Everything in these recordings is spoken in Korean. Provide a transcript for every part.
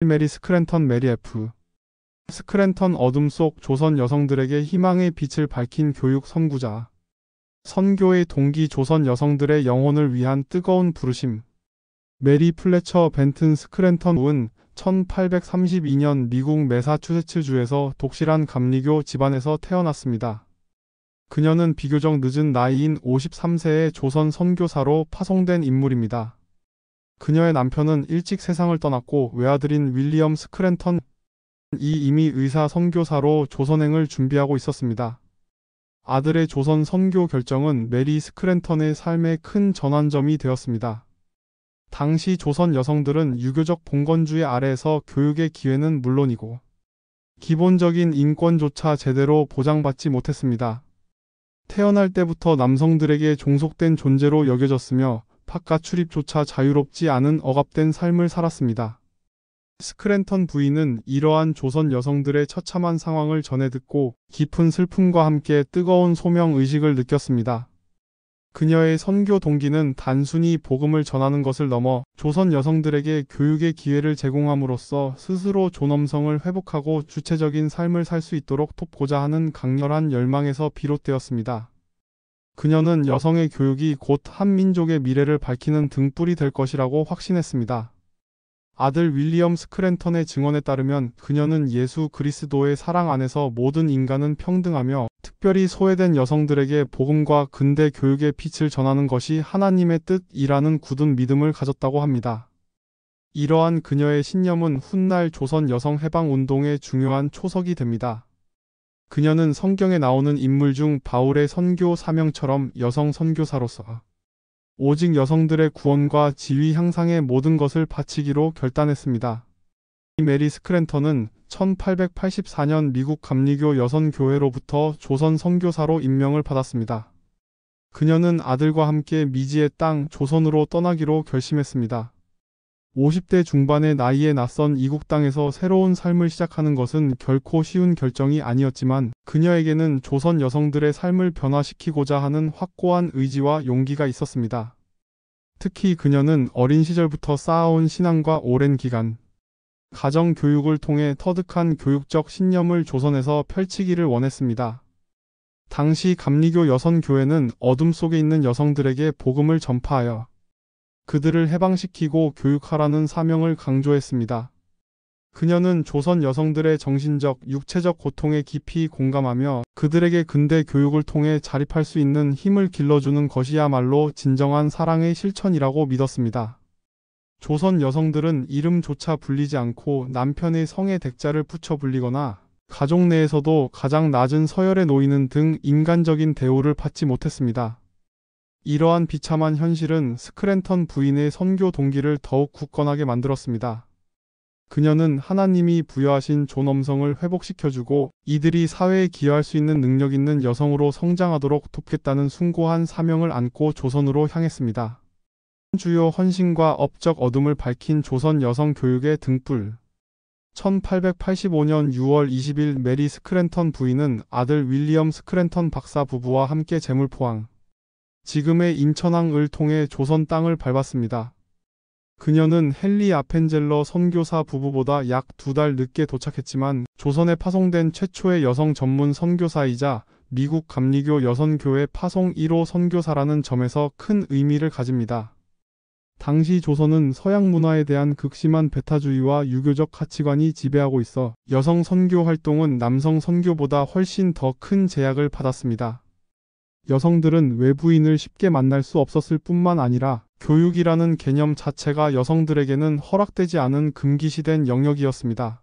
메리 스크랜턴 메리 F. 스크랜턴 어둠 속 조선 여성들에게 희망의 빛을 밝힌 교육 선구자. 선교의 동기 조선 여성들의 영혼을 위한 뜨거운 부르심. 메리 플래처 벤튼 스크랜턴은 1832년 미국 매사추세츠주에서 독실한 감리교 집안에서 태어났습니다. 그녀는 비교적 늦은 나이인 53세의 조선 선교사로 파송된 인물입니다. 그녀의 남편은 일찍 세상을 떠났고 외아들인 윌리엄 스크랜턴이 이미 의사 선교사로 조선행을 준비하고 있었습니다. 아들의 조선 선교 결정은 메리 스크랜턴의 삶의 큰 전환점이 되었습니다. 당시 조선 여성들은 유교적 봉건주의 아래에서 교육의 기회는 물론이고 기본적인 인권조차 제대로 보장받지 못했습니다. 태어날 때부터 남성들에게 종속된 존재로 여겨졌으며 바깥 출입조차 자유롭지 않은 억압된 삶을 살았습니다. 스크랜턴 부인은 이러한 조선 여성들의 처참한 상황을 전해 듣고 깊은 슬픔과 함께 뜨거운 소명의식을 느꼈습니다. 그녀의 선교 동기는 단순히 복음을 전하는 것을 넘어 조선 여성들에게 교육의 기회를 제공함으로써 스스로 존엄성을 회복하고 주체적인 삶을 살 수 있도록 돕고자 하는 강렬한 열망에서 비롯되었습니다. 그녀는 여성의 교육이 곧 한 민족의 미래를 밝히는 등불이 될 것이라고 확신했습니다. 아들 윌리엄 스크랜턴의 증언에 따르면 그녀는 예수 그리스도의 사랑 안에서 모든 인간은 평등하며 특별히 소외된 여성들에게 복음과 근대 교육의 빛을 전하는 것이 하나님의 뜻이라는 굳은 믿음을 가졌다고 합니다. 이러한 그녀의 신념은 훗날 조선 여성 해방 운동의 중요한 초석이 됩니다. 그녀는 성경에 나오는 인물 중 바울의 선교 사명처럼 여성 선교사로서 오직 여성들의 구원과 지위 향상의 모든 것을 바치기로 결단했습니다. 메리 스크랜턴은 1884년 미국 감리교 여선교회로부터 조선 선교사로 임명을 받았습니다. 그녀는 아들과 함께 미지의 땅 조선으로 떠나기로 결심했습니다. 50대 중반의 나이에 낯선 이국 땅에서 새로운 삶을 시작하는 것은 결코 쉬운 결정이 아니었지만 그녀에게는 조선 여성들의 삶을 변화시키고자 하는 확고한 의지와 용기가 있었습니다. 특히 그녀는 어린 시절부터 쌓아온 신앙과 오랜 기간, 가정 교육을 통해 터득한 교육적 신념을 조선에서 펼치기를 원했습니다. 당시 감리교 여선교회는 어둠 속에 있는 여성들에게 복음을 전파하여 그들을 해방시키고 교육하라는 사명을 강조했습니다. 그녀는 조선 여성들의 정신적, 육체적 고통에 깊이 공감하며 그들에게 근대 교육을 통해 자립할 수 있는 힘을 길러주는 것이야말로 진정한 사랑의 실천이라고 믿었습니다. 조선 여성들은 이름조차 불리지 않고 남편의 성에 대자를 붙여 불리거나 가족 내에서도 가장 낮은 서열에 놓이는 등 인간적인 대우를 받지 못했습니다. 이러한 비참한 현실은 스크랜턴 부인의 선교 동기를 더욱 굳건하게 만들었습니다. 그녀는 하나님이 부여하신 존엄성을 회복시켜주고 이들이 사회에 기여할 수 있는 능력 있는 여성으로 성장하도록 돕겠다는 숭고한 사명을 안고 조선으로 향했습니다. 주요 헌신과 업적 어둠을 밝힌 조선 여성 교육의 등불. 1885년 6월 20일 메리 스크랜턴 부인은 아들 윌리엄 스크랜턴 박사 부부와 함께 제물포항, 지금의 인천항을 통해 조선 땅을 밟았습니다. 그녀는 헨리 아펜젤러 선교사 부부보다 약 2달 늦게 도착했지만 조선에 파송된 최초의 여성 전문 선교사이자 미국 감리교 여선교회 파송 1호 선교사라는 점에서 큰 의미를 가집니다. 당시 조선은 서양 문화에 대한 극심한 배타주의와 유교적 가치관이 지배하고 있어 여성 선교 활동은 남성 선교보다 훨씬 더 큰 제약을 받았습니다. 여성들은 외부인을 쉽게 만날 수 없었을 뿐만 아니라 교육이라는 개념 자체가 여성들에게는 허락되지 않은 금기시된 영역이었습니다.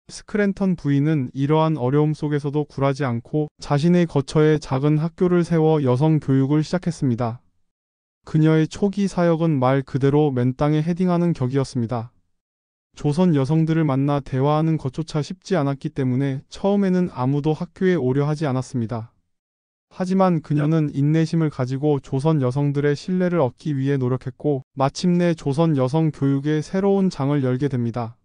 스크랜턴 부인은 이러한 어려움 속에서도 굴하지 않고 자신의 거처에 작은 학교를 세워 여성 교육을 시작했습니다. 그녀의 초기 사역은 말 그대로 맨 땅에 헤딩하는 격이었습니다. 조선 여성들을 만나 대화하는 것조차 쉽지 않았기 때문에 처음에는 아무도 학교에 오려 하지 않았습니다. 하지만 그녀는 인내심을 가지고 조선 여성들의 신뢰를 얻기 위해 노력했고 마침내 조선 여성 교육의 새로운 장을 열게 됩니다.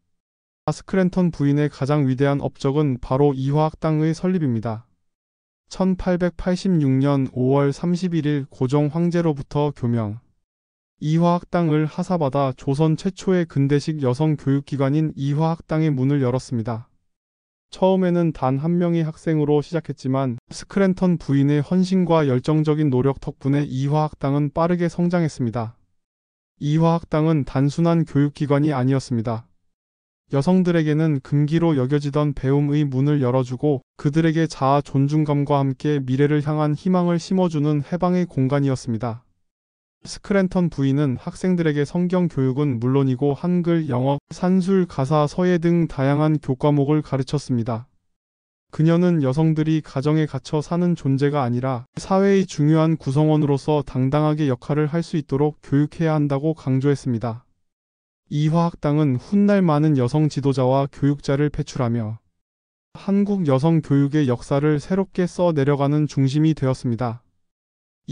스크랜턴 부인의 가장 위대한 업적은 바로 이화학당의 설립입니다. 1886년 5월 31일 고종 황제로부터 교명, 이화학당을 하사받아 조선 최초의 근대식 여성 교육기관인 이화학당의 문을 열었습니다. 처음에는 단 한 명의 학생으로 시작했지만 스크랜턴 부인의 헌신과 열정적인 노력 덕분에 이화학당은 빠르게 성장했습니다. 이화학당은 단순한 교육기관이 아니었습니다. 여성들에게는 금기로 여겨지던 배움의 문을 열어주고 그들에게 자아 존중감과 함께 미래를 향한 희망을 심어주는 해방의 공간이었습니다. 스크랜턴 부인은 학생들에게 성경 교육은 물론이고 한글, 영어, 산술, 가사, 서예 등 다양한 교과목을 가르쳤습니다. 그녀는 여성들이 가정에 갇혀 사는 존재가 아니라 사회의 중요한 구성원으로서 당당하게 역할을 할 수 있도록 교육해야 한다고 강조했습니다. 이화학당은 훗날 많은 여성 지도자와 교육자를 배출하며 한국 여성 교육의 역사를 새롭게 써내려가는 중심이 되었습니다.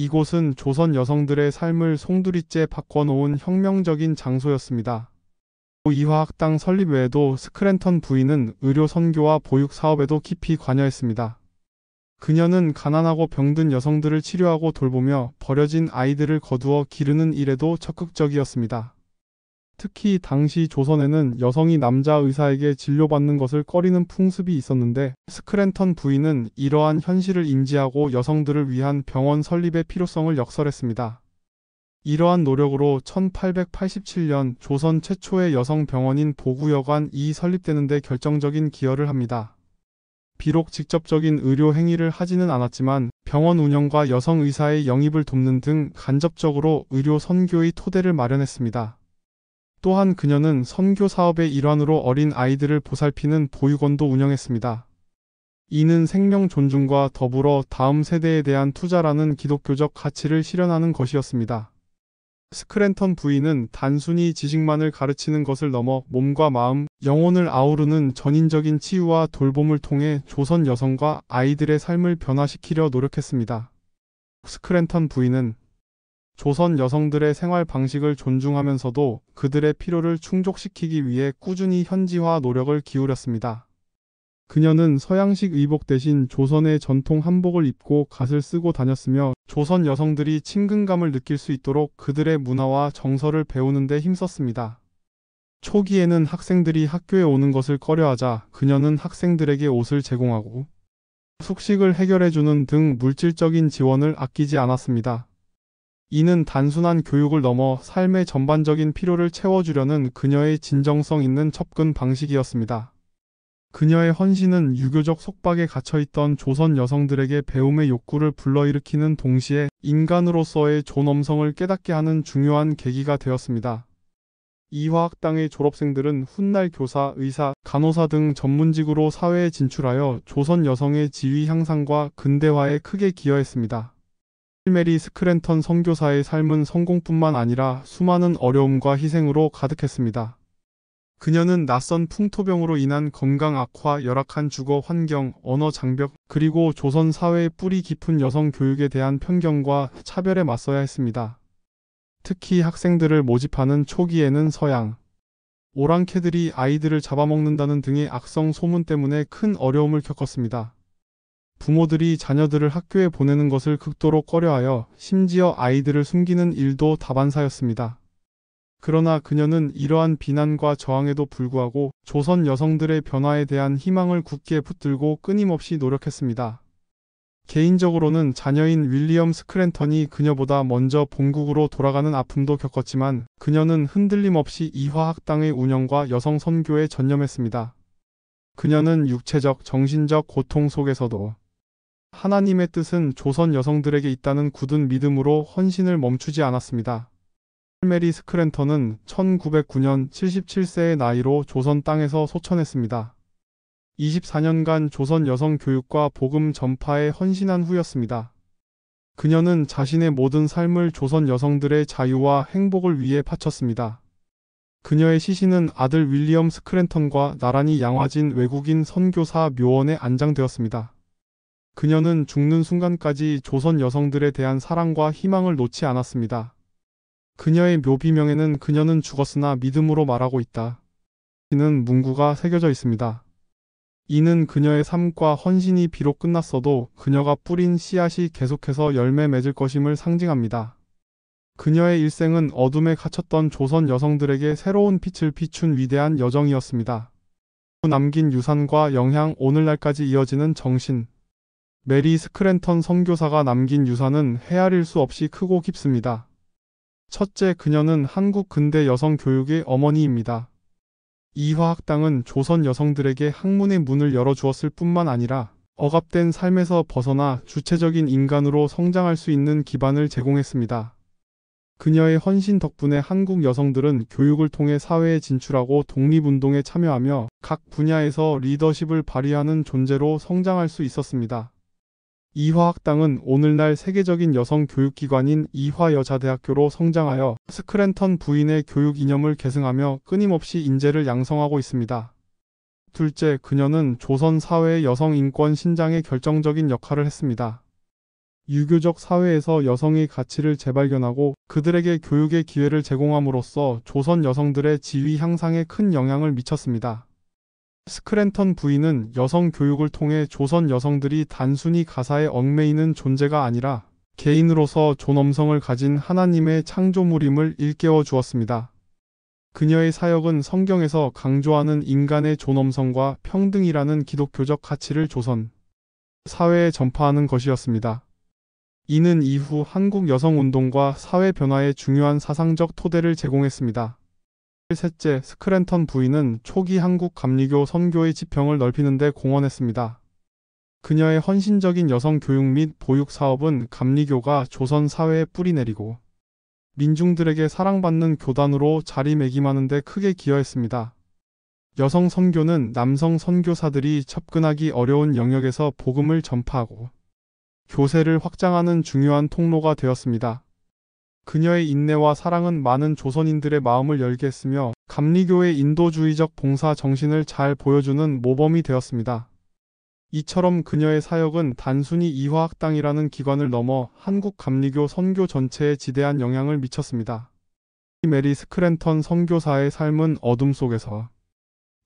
이곳은 조선 여성들의 삶을 송두리째 바꿔놓은 혁명적인 장소였습니다. 이화학당 설립 외에도 스크랜턴 부인은 의료 선교와 보육 사업에도 깊이 관여했습니다. 그녀는 가난하고 병든 여성들을 치료하고 돌보며 버려진 아이들을 거두어 기르는 일에도 적극적이었습니다. 특히 당시 조선에는 여성이 남자 의사에게 진료받는 것을 꺼리는 풍습이 있었는데 스크랜턴 부인은 이러한 현실을 인지하고 여성들을 위한 병원 설립의 필요성을 역설했습니다. 이러한 노력으로 1887년 조선 최초의 여성 병원인 보구여관이 설립되는 데 결정적인 기여를 합니다. 비록 직접적인 의료 행위를 하지는 않았지만 병원 운영과 여성 의사의 영입을 돕는 등 간접적으로 의료 선교의 토대를 마련했습니다. 또한 그녀는 선교 사업의 일환으로 어린 아이들을 보살피는 보육원도 운영했습니다. 이는 생명 존중과 더불어 다음 세대에 대한 투자라는 기독교적 가치를 실현하는 것이었습니다. 스크랜턴 부인은 단순히 지식만을 가르치는 것을 넘어 몸과 마음, 영혼을 아우르는 전인적인 치유와 돌봄을 통해 조선 여성과 아이들의 삶을 변화시키려 노력했습니다. 스크랜턴 부인은 조선 여성들의 생활 방식을 존중하면서도 그들의 필요를 충족시키기 위해 꾸준히 현지화 노력을 기울였습니다. 그녀는 서양식 의복 대신 조선의 전통 한복을 입고 갓을 쓰고 다녔으며 조선 여성들이 친근감을 느낄 수 있도록 그들의 문화와 정서를 배우는 데 힘썼습니다. 초기에는 학생들이 학교에 오는 것을 꺼려하자 그녀는 학생들에게 옷을 제공하고 숙식을 해결해주는 등 물질적인 지원을 아끼지 않았습니다. 이는 단순한 교육을 넘어 삶의 전반적인 필요를 채워주려는 그녀의 진정성 있는 접근 방식이었습니다. 그녀의 헌신은 유교적 속박에 갇혀있던 조선 여성들에게 배움의 욕구를 불러일으키는 동시에 인간으로서의 존엄성을 깨닫게 하는 중요한 계기가 되었습니다. 이화학당의 졸업생들은 훗날 교사, 의사, 간호사 등 전문직으로 사회에 진출하여 조선 여성의 지위 향상과 근대화에 크게 기여했습니다. 메리 스크랜턴 선교사의 삶은 성공뿐만 아니라 수많은 어려움과 희생으로 가득했습니다. 그녀는 낯선 풍토병으로 인한 건강 악화, 열악한 주거 환경, 언어 장벽, 그리고 조선 사회의 뿌리 깊은 여성 교육에 대한 편견과 차별에 맞서야 했습니다. 특히 학생들을 모집하는 초기에는 서양 오랑캐들이 아이들을 잡아먹는다는 등의 악성 소문 때문에 큰 어려움을 겪었습니다. 부모들이 자녀들을 학교에 보내는 것을 극도로 꺼려하여 심지어 아이들을 숨기는 일도 다반사였습니다. 그러나 그녀는 이러한 비난과 저항에도 불구하고 조선 여성들의 변화에 대한 희망을 굳게 붙들고 끊임없이 노력했습니다. 개인적으로는 자녀인 윌리엄 스크랜턴이 그녀보다 먼저 본국으로 돌아가는 아픔도 겪었지만 그녀는 흔들림 없이 이화학당의 운영과 여성 선교에 전념했습니다. 그녀는 육체적, 정신적 고통 속에서도 하나님의 뜻은 조선 여성들에게 있다는 굳은 믿음으로 헌신을 멈추지 않았습니다. 메리 스크랜턴은 1909년 77세의 나이로 조선 땅에서 소천했습니다. 24년간 조선 여성 교육과 복음 전파에 헌신한 후였습니다. 그녀는 자신의 모든 삶을 조선 여성들의 자유와 행복을 위해 바쳤습니다. 그녀의 시신은 아들 윌리엄 스크랜턴과 나란히 양화진 외국인 선교사 묘원에 안장되었습니다. 그녀는 죽는 순간까지 조선 여성들에 대한 사랑과 희망을 놓지 않았습니다. 그녀의 묘비명에는 그녀는 죽었으나 믿음으로 말하고 있다. 는 문구가 새겨져 있습니다. 이는 그녀의 삶과 헌신이 비록 끝났어도 그녀가 뿌린 씨앗이 계속해서 열매 맺을 것임을 상징합니다. 그녀의 일생은 어둠에 갇혔던 조선 여성들에게 새로운 빛을 비춘 위대한 여정이었습니다. 남긴 유산과 영향, 오늘날까지 이어지는 정신. 메리 스크랜턴 선교사가 남긴 유산은 헤아릴 수 없이 크고 깊습니다. 첫째, 그녀는 한국 근대 여성 교육의 어머니입니다. 이화학당은 조선 여성들에게 학문의 문을 열어주었을 뿐만 아니라 억압된 삶에서 벗어나 주체적인 인간으로 성장할 수 있는 기반을 제공했습니다. 그녀의 헌신 덕분에 한국 여성들은 교육을 통해 사회에 진출하고 독립운동에 참여하며 각 분야에서 리더십을 발휘하는 존재로 성장할 수 있었습니다. 이화학당은 오늘날 세계적인 여성 교육기관인 이화여자대학교로 성장하여 스크랜턴 부인의 교육 이념을 계승하며 끊임없이 인재를 양성하고 있습니다. 둘째, 그녀는 조선 사회의 여성 인권 신장에 결정적인 역할을 했습니다. 유교적 사회에서 여성의 가치를 재발견하고 그들에게 교육의 기회를 제공함으로써 조선 여성들의 지위 향상에 큰 영향을 미쳤습니다. 스크랜턴 부인은 여성 교육을 통해 조선 여성들이 단순히 가사에 얽매이는 존재가 아니라 개인으로서 존엄성을 가진 하나님의 창조물임을 일깨워 주었습니다. 그녀의 사역은 성경에서 강조하는 인간의 존엄성과 평등이라는 기독교적 가치를 조선 사회에 전파하는 것이었습니다. 이는 이후 한국 여성운동과 사회 변화에 중요한 사상적 토대를 제공했습니다. 셋째, 스크랜턴 부인은 초기 한국 감리교 선교의 지평을 넓히는 데 공헌했습니다. 그녀의 헌신적인 여성 교육 및 보육 사업은 감리교가 조선 사회에 뿌리내리고 민중들에게 사랑받는 교단으로 자리매김하는 데 크게 기여했습니다. 여성 선교는 남성 선교사들이 접근하기 어려운 영역에서 복음을 전파하고 교세를 확장하는 중요한 통로가 되었습니다. 그녀의 인내와 사랑은 많은 조선인들의 마음을 열게 했으며 감리교의 인도주의적 봉사 정신을 잘 보여주는 모범이 되었습니다. 이처럼 그녀의 사역은 단순히 이화학당이라는 기관을 넘어 한국 감리교 선교 전체에 지대한 영향을 미쳤습니다. 메리 스크랜턴 선교사의 삶은 어둠 속에서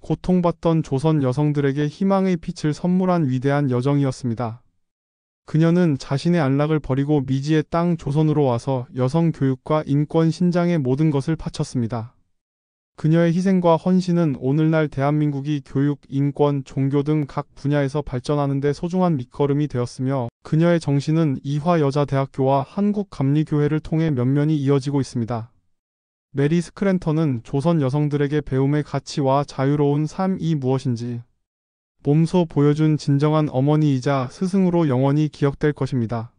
고통받던 조선 여성들에게 희망의 빛을 선물한 위대한 여정이었습니다. 그녀는 자신의 안락을 버리고 미지의 땅 조선으로 와서 여성 교육과 인권 신장의 모든 것을 바쳤습니다. 그녀의 희생과 헌신은 오늘날 대한민국이 교육, 인권, 종교 등 각 분야에서 발전하는 데 소중한 밑거름이 되었으며 그녀의 정신은 이화여자대학교와 한국감리교회를 통해 면면이 이어지고 있습니다. 메리 스크랜턴은 조선 여성들에게 배움의 가치와 자유로운 삶이 무엇인지 몸소 보여준 진정한 어머니이자 스승으로 영원히 기억될 것입니다.